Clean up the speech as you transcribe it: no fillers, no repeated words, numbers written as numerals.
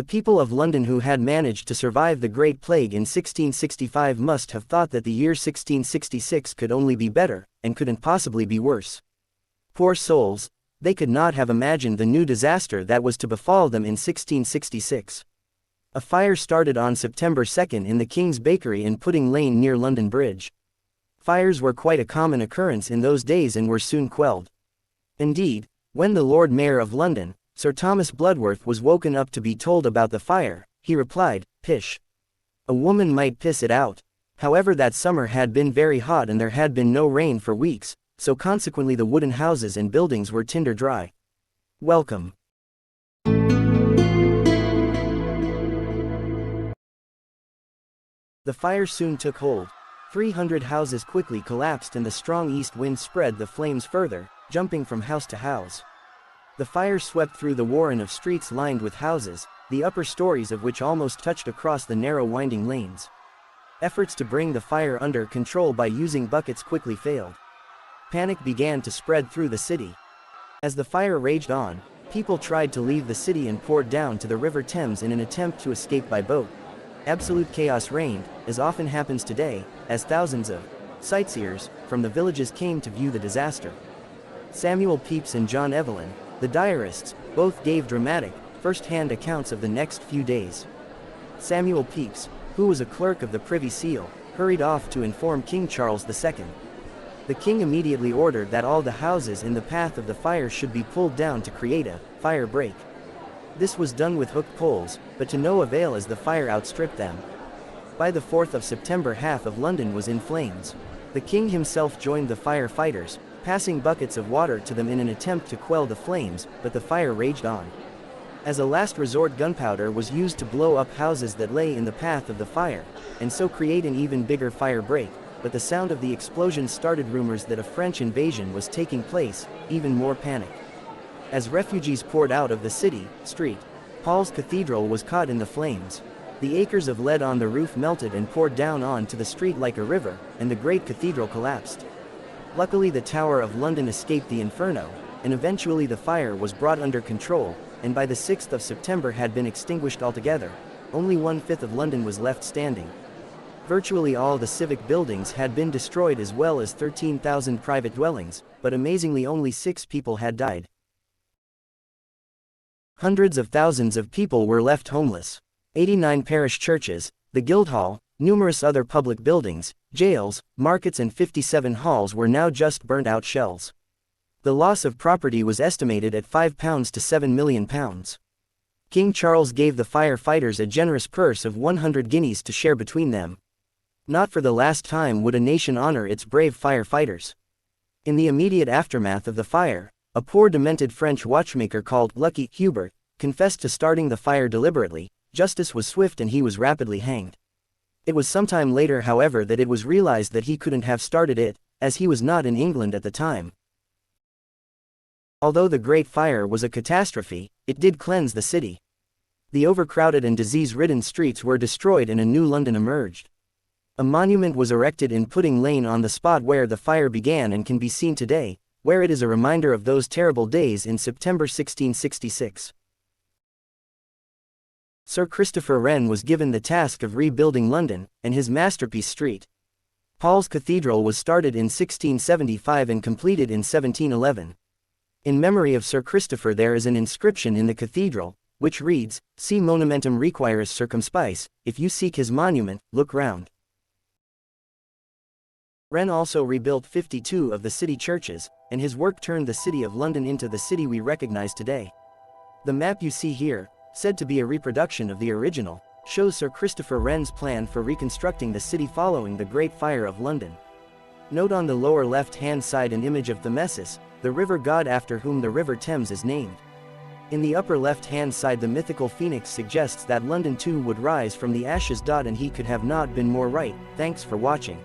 The people of London who had managed to survive the Great Plague in 1665 must have thought that the year 1666 could only be better, and couldn't possibly be worse. Poor souls, they could not have imagined the new disaster that was to befall them in 1666. A fire started on September 2 in the King's Bakery in Pudding Lane near London Bridge. Fires were quite a common occurrence in those days and were soon quelled. Indeed, when the Lord Mayor of London, Sir Thomas Bloodworth, was woken up to be told about the fire, he replied, "Pish. A woman might piss it out." However, that summer had been very hot and there had been no rain for weeks, so consequently the wooden houses and buildings were tinder dry. Welcome. The fire soon took hold. 300 houses quickly collapsed and the strong east wind spread the flames further, jumping from house to house. The fire swept through the warren of streets lined with houses, the upper stories of which almost touched across the narrow winding lanes. Efforts to bring the fire under control by using buckets quickly failed. Panic began to spread through the city. As the fire raged on, people tried to leave the city and poured down to the River Thames in an attempt to escape by boat. Absolute chaos reigned, as often happens today, as thousands of sightseers from the villages came to view the disaster. Samuel Pepys and John Evelyn, the diarists, both gave dramatic, first-hand accounts of the next few days. Samuel Pepys, who was a clerk of the Privy Seal, hurried off to inform King Charles II. The king immediately ordered that all the houses in the path of the fire should be pulled down to create a fire break. This was done with hooked poles, but to no avail as the fire outstripped them. By the 4th of September, half of London was in flames. The king himself joined the firefighters, passing buckets of water to them in an attempt to quell the flames, but the fire raged on. As a last resort, gunpowder was used to blow up houses that lay in the path of the fire, and so create an even bigger fire break, but the sound of the explosion started rumors that a French invasion was taking place, even more panic. As refugees poured out of the city, St Paul's Cathedral was caught in the flames. The acres of lead on the roof melted and poured down onto the street like a river, and the great cathedral collapsed. Luckily, the Tower of London escaped the inferno, and eventually the fire was brought under control, and by the 6th of September had been extinguished altogether. Only 1/5 of London was left standing. Virtually all the civic buildings had been destroyed, as well as 13,000 private dwellings, but amazingly only 6 people had died. Hundreds of thousands of people were left homeless. 89 parish churches, the Guildhall, numerous other public buildings, jails, markets and 57 halls were now just burnt-out shells. The loss of property was estimated at £5 to £7 million. King Charles gave the firefighters a generous purse of 100 guineas to share between them. Not for the last time would a nation honor its brave firefighters. In the immediate aftermath of the fire, a poor demented French watchmaker called Lucky Hubert confessed to starting the fire deliberately. Justice was swift and he was rapidly hanged. It was sometime later, however, that it was realized that he couldn't have started it, as he was not in England at the time. Although the Great Fire was a catastrophe, it did cleanse the city. The overcrowded and disease-ridden streets were destroyed and a new London emerged. A monument was erected in Pudding Lane on the spot where the fire began and can be seen today, where it is a reminder of those terrible days in September 1666. Sir Christopher Wren was given the task of rebuilding London, and his masterpiece St Paul's Cathedral was started in 1675 and completed in 1711. In memory of Sir Christopher there is an inscription in the cathedral, which reads, "Si monumentum requiris circumspice, if you seek his monument, look round." Wren also rebuilt 52 of the city churches, and his work turned the city of London into the city we recognize today. The map you see here, said to be a reproduction of the original, shows Sir Christopher Wren's plan for reconstructing the city following the Great Fire of London. Note on the lower left-hand side an image of Thamesis, the river god after whom the River Thames is named. In the upper left-hand side the mythical phoenix suggests that London too would rise from the ashes. And he could have not been more right. Thanks for watching.